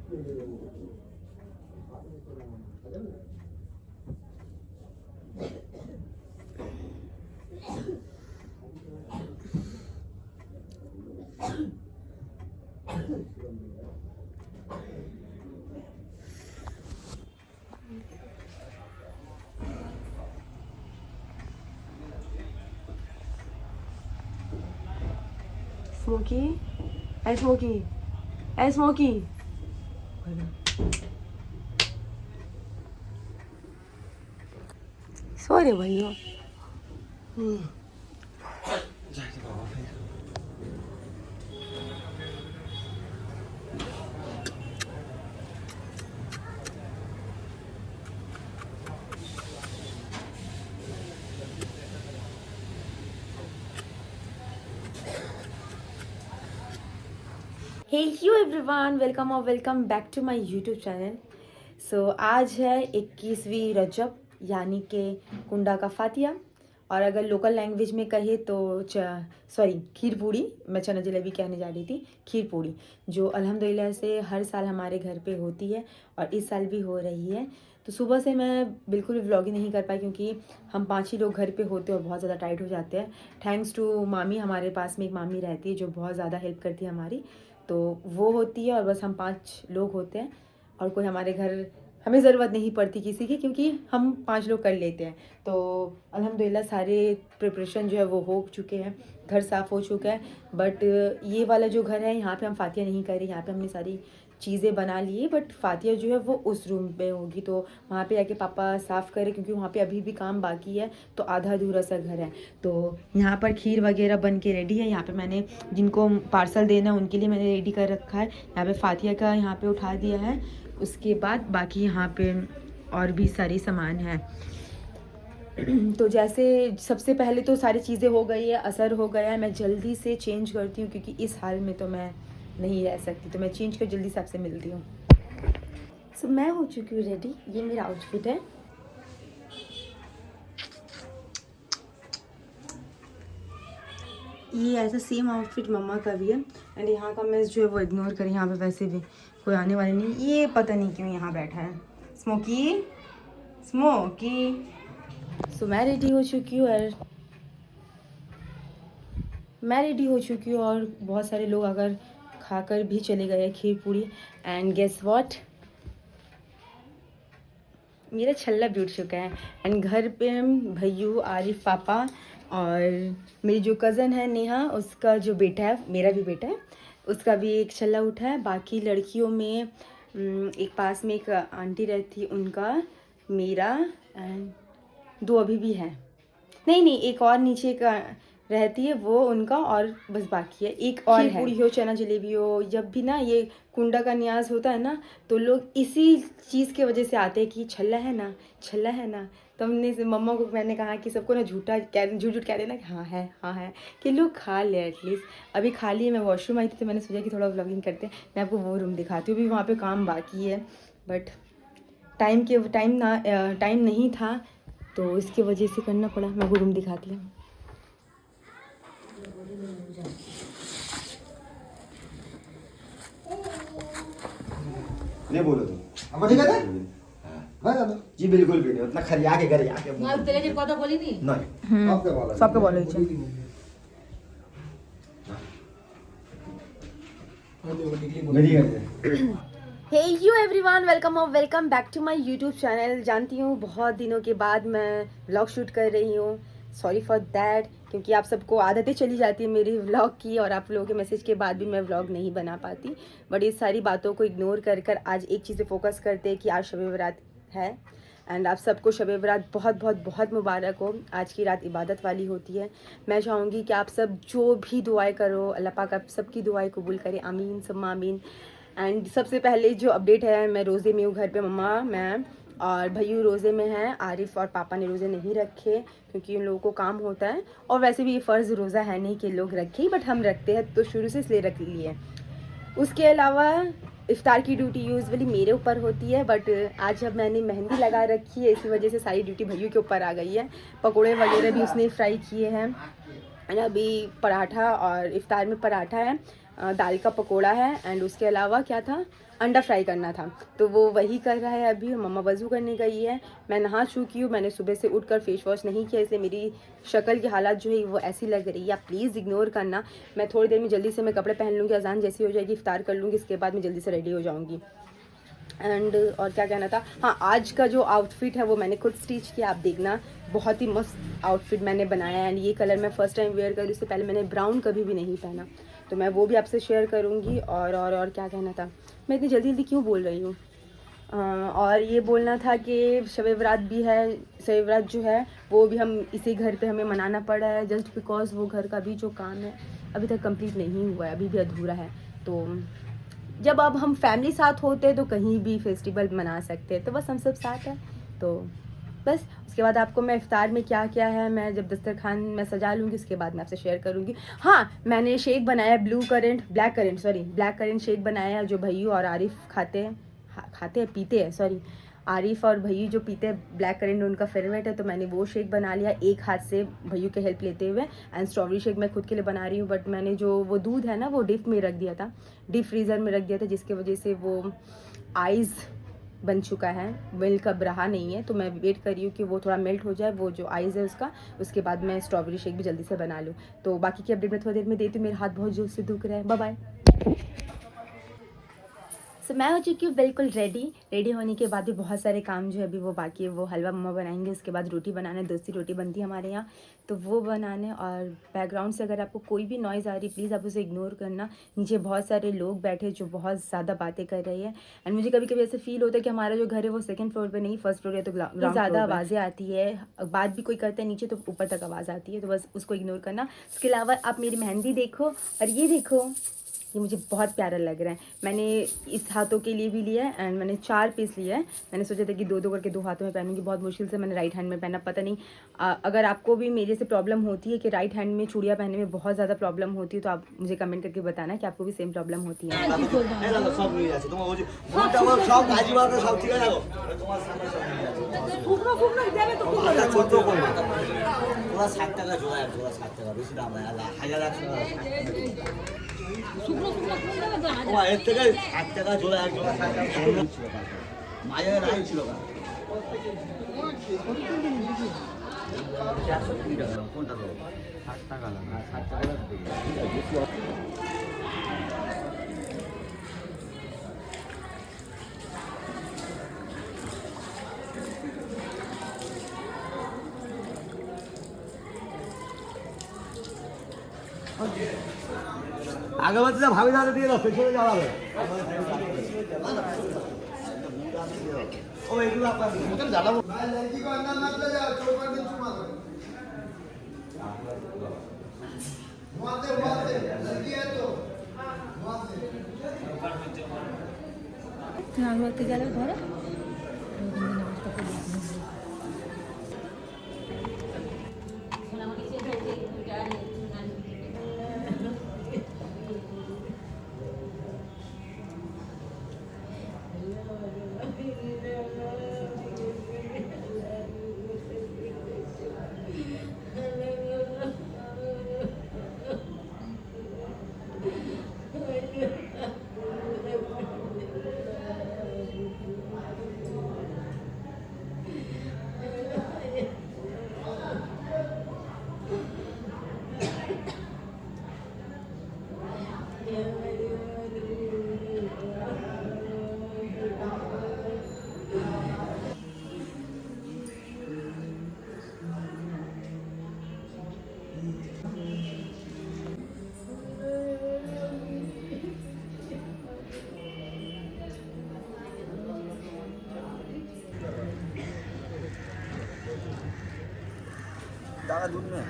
Smoky, ऐ Smokey, ऐ Smokey. Sorry भैया। हेलो एवरीवन, वेलकम और welcome back to my YouTube channel. So आज है 21वीं रजब यानी कि कुंडा का फातिया, और अगर लोकल लैंग्वेज में कहे तो खीर पूड़ी। मैं चना जलेबी कहने जा रही थी, खीर पूड़ी जो अल्हम्दुलिल्लाह से हर साल हमारे घर पे होती है और इस साल भी हो रही है। तो सुबह से मैं बिल्कुल भी व्लॉगिंग नहीं कर पाई क्योंकि हम 5 ही लोग घर पे होते हैं और बहुत ज़्यादा टाइट हो जाते हैं। थैंक्स टू मामी, हमारे पास में एक मामी रहती है जो बहुत ज़्यादा हेल्प करती है हमारी, तो वो होती है और बस हम 5 लोग होते हैं और कोई हमारे घर, हमें ज़रूरत नहीं पड़ती किसी की क्योंकि हम 5 लोग कर लेते हैं। तो अल्हम्दुलिल्लाह सारे प्रिपरेशन जो है वो हो चुके हैं, घर साफ़ हो चुका है। बट ये वाला जो घर है यहाँ पे हम फातिया नहीं कर रहे, यहाँ पे हमने सारी चीज़ें बना ली है, बट फातिया जो है वो उस रूम पे होगी। तो वहाँ पे आके पापा साफ़ करें क्योंकि वहाँ पे अभी भी काम बाकी है, तो आधा अधूरा सा घर है। तो यहाँ पर खीर वगैरह बन के रेडी है। यहाँ पे मैंने जिनको पार्सल देना है उनके लिए मैंने रेडी कर रखा है। यहाँ पे फातिया का यहाँ पे उठा दिया है, उसके बाद बाकी यहाँ पे और भी सारी सामान है। तो जैसे सबसे पहले तो सारी चीज़ें हो गई है, असर हो गया है। मैं जल्दी से चेंज करती हूँ क्योंकि इस हाल में तो मैं नहीं रह सकती, तो मैं चेंज कर जल्दी से आपसे मिलती हूँ। सो मैं हो चुकी हूँ रेडी, ये मेरा आउटफिट है। ये ऐसा सेम आउटफिट मम्मा का भी है। एंड यहाँ का मेस जो है वो इग्नोर करें, यहाँ पे वैसे भी कोई आने वाले नहीं। ये पता नहीं क्यों यहाँ बैठा है, स्मोकी स्मोकी। सो मैं रेडी हो चुकी हूँ और बहुत सारे लोग अगर खाकर भी चले गए खीर पूड़ी। एंड गेस व्हाट, मेरा छल्ला भी उठ चुका है। एंड घर पे भैयू, आरिफ, पापा और मेरी जो कज़न है नेहा, उसका जो बेटा है, मेरा भी बेटा है, उसका भी एक छल्ला उठा है। बाकी लड़कियों में एक पास में एक आंटी रहती, उनका, मेरा, एंड 2 अभी भी है। नहीं, एक और नीचे का रहती है वो उनका, और बस बाकी है एक और है। पूड़ी हो, चना जलेबी हो, जब भी ना ये कुंडा का न्याज होता है ना, तो लोग इसी चीज़ के वजह से आते हैं कि छल्ला है ना, छल्ला है ना। तो हमने मम्मा को मैंने कहा कि सबको ना झूठ कह देना कि हाँ है, कि लोग खा ले एटलीस्ट। अभी खा लिए, मैं वॉशरूम आई थी तो मैंने सोचा कि थोड़ा व्लॉगिंग करते हैं। मैं आपको वो रूम दिखाती हूँ, अभी वहाँ पर काम बाकी है, बट टाइम नहीं था तो इसकी वजह से करना पड़ा। मैं वो रूम दिखाती हूँ। नहीं बोलो तुम ठीक है जी, बिल्कुल भी नहीं, उतना खरिया के घर आके मैं तेरे जी কথা বলিনি नहीं सबके बोलो इच्छा। मेरी घर hey you everyone, welcome back to my YouTube channel. जानती हूँ बहुत दिनों के बाद मैं व्लॉग शूट कर रही हूँ, सॉरी फॉर दैट, क्योंकि आप सबको आदतें चली जाती है मेरी व्लॉग की और आप लोगों के मैसेज के बाद भी मैं व्लॉग नहीं बना पाती। बट इस सारी बातों को इग्नोर कर आज एक चीज़ पे फोकस करते हैं कि आज शब बरात है। एंड आप सबको शब बरात बहुत बहुत बहुत मुबारक हो। आज की रात इबादत वाली होती है। मैं चाहूँगी कि आप सब जो भी दुआएं करो, अल्लाह पाक आप सबकी दुआएं कबूल करे, आमीन सम्मा आमीन। एंड सबसे पहले जो अपडेट है, मैं रोज़े में हूँ घर पे। मम्मा, मैं और भैयू रोज़े में हैं। आरिफ और पापा ने रोज़े नहीं रखे क्योंकि उन लोगों को काम होता है, और वैसे भी ये फ़र्ज़ रोज़ा है नहीं कि लोग रखें, बट हम रखते हैं तो शुरू से इसलिए रख लिए। उसके अलावा इफ्तार की ड्यूटी यूजुअली मेरे ऊपर होती है, बट आज जब मैंने मेहंदी लगा रखी है इसी वजह से सारी ड्यूटी भैयू के ऊपर आ गई है। पकोड़े वगैरह भी उसने फ्राई किए हैं। अभी पराठा, और इफ्तार में पराठा है, दाल का पकोड़ा है एंड उसके अलावा क्या था, अंडा फ्राई करना था। तो वो वही कर रहा है अभी। मम्मा वज़ू करने गई है, मैं नहा चुकी हूँ। मैंने सुबह से उठकर फेस वॉश नहीं किया, इसलिए मेरी शक्ल की हालत जो है वो ऐसी लग रही है। आप प्लीज़ इग्नोर करना। मैं थोड़ी देर में जल्दी से मैं कपड़े पहन लूँगी, अजान जैसी हो जाएगी इफ्तार कर लूँगी, इसके बाद मैं जल्दी से रेडी हो जाऊँगी। एंड और क्या कहना था, हाँ, आज का जो आउटफिट है वो मैंने खुद स्टिच किया, आप देखना। बहुत ही मस्त आउटफिट मैंने बनाया है एंड ये कलर मैं फ़र्स्ट टाइम वेयर कर रही हूँ। इससे पहले मैंने ब्राउन कभी भी नहीं पहना, तो मैं वो भी आपसे शेयर करूँगी। और क्या कहना था, मैं इतनी जल्दी जल्दी क्यों बोल रही हूँ। और ये बोलना था कि शब बरात भी है। शब बरात जो है वो भी हम इसी घर पे हमें मनाना पड़ा है, जस्ट बिकॉज वो घर का भी जो काम है अभी तक कंप्लीट नहीं हुआ है, अभी भी अधूरा है। तो जब अब हम फैमिली साथ होते हैं तो कहीं भी फेस्टिवल मना सकते हैं, तो बस हम सब साथ हैं। तो बस उसके बाद आपको मैं इफ्तार में क्या क्या है, मैं जब दस्तरखान में सजा लूँगी उसके बाद मैं आपसे शेयर करूँगी। हाँ, मैंने शेक बनाया ब्लैक करेंट शेक बनाया, जो भैयू और आरिफ पीते हैं, सॉरी, आरिफ और भैयू जो पीते हैं ब्लैक करेंट उनका फेवरेट है। तो मैंने वो शेक बना लिया एक हाथ से भैयू के हेल्प लेते हुए। एंड स्ट्रॉबेरी शेक मैं खुद के लिए बना रही हूँ, बट मैंने जो वो दूध है ना वो डीप फ्रीज़र में रख दिया था, जिसकी वजह से वो आइस बन चुका है, मिल्क अब रहा नहीं है। तो मैं वेट कर रही हूँ कि वो थोड़ा मेल्ट हो जाए, वो जो आइस है उसका, उसके बाद मैं स्ट्रॉबेरी शेक भी जल्दी से बना लूँ। तो बाकी की अपडेट मैं थोड़ी देर में देती हूँ। मेरा हाथ बहुत जोर से दुख रहा है। Bye bye. सो मैं हो चुकी हूँ बिल्कुल रेडी होने के बाद भी बहुत सारे काम जो है अभी वो बाकी है। वो हलवा मम्मा बनाएंगे, उसके बाद रोटी बनाने, दूसरी रोटी बनती है हमारे यहाँ, तो वो बनाने। और बैकग्राउंड से अगर आपको कोई भी नॉइज़ आ रही प्लीज़ आप उसे इग्नोर करना। नीचे बहुत सारे लोग बैठे जो बहुत ज़्यादा बातें कर रहे हैं। एंड मुझे कभी कभी ऐसे फील होता है कि हमारा जो घर है वो सेकंड फ्लोर पे नहीं, फर्स्ट फ्लोर है, तो ज़्यादा आवाज़ें आती है। बात भी कोई करता है नीचे तो ऊपर तक आवाज़ आती है, तो बस उसको इग्नोर करना। उसके अलावा आप मेरी मेहंदी देखो, और ये देखो, ये मुझे बहुत प्यारा लग रहा है। मैंने इस हाथों के लिए भी लिया है एंड मैंने 4 पीस लिया है। मैंने सोचा था कि 2-2 करके 2 हाथों में पहनूंगी, बहुत मुश्किल से मैंने राइट हैंड में पहना। पता नहीं अगर आपको भी मेरे से प्रॉब्लम होती है कि राइट हैंड में चूड़ियाँ पहनने में बहुत ज़्यादा प्रॉब्लम होती है, तो आप मुझे कमेंट करके बताना कि आपको भी सेम प्रॉब्लम होती है। জোড়া 60 টাকা জোড়া, এক জোড়া 60 টাকা, বেশি দাম নাই। আল্লাহ 1160 টাকা। এর থেকে 60 টাকা জোড়া, এক জোড়া 60 টাকা। মায়ের রাই ছিল না। 420 টাকা কোনটা দাও? 60 টাকা না, 60 টাকা বেশি। আগে বলতে ভাবি দাদা দিয়ে দাও, পেছনে যাওয়া হবে। ও এগুলো আপনার মোটর জ্বালাবো। লড়কি को अंदर मत ले जाओ, चोट कर दिन चुमा दो। मारते लड़की है तो मारते। नाम लोग गया घर দাদা দুধ নেই।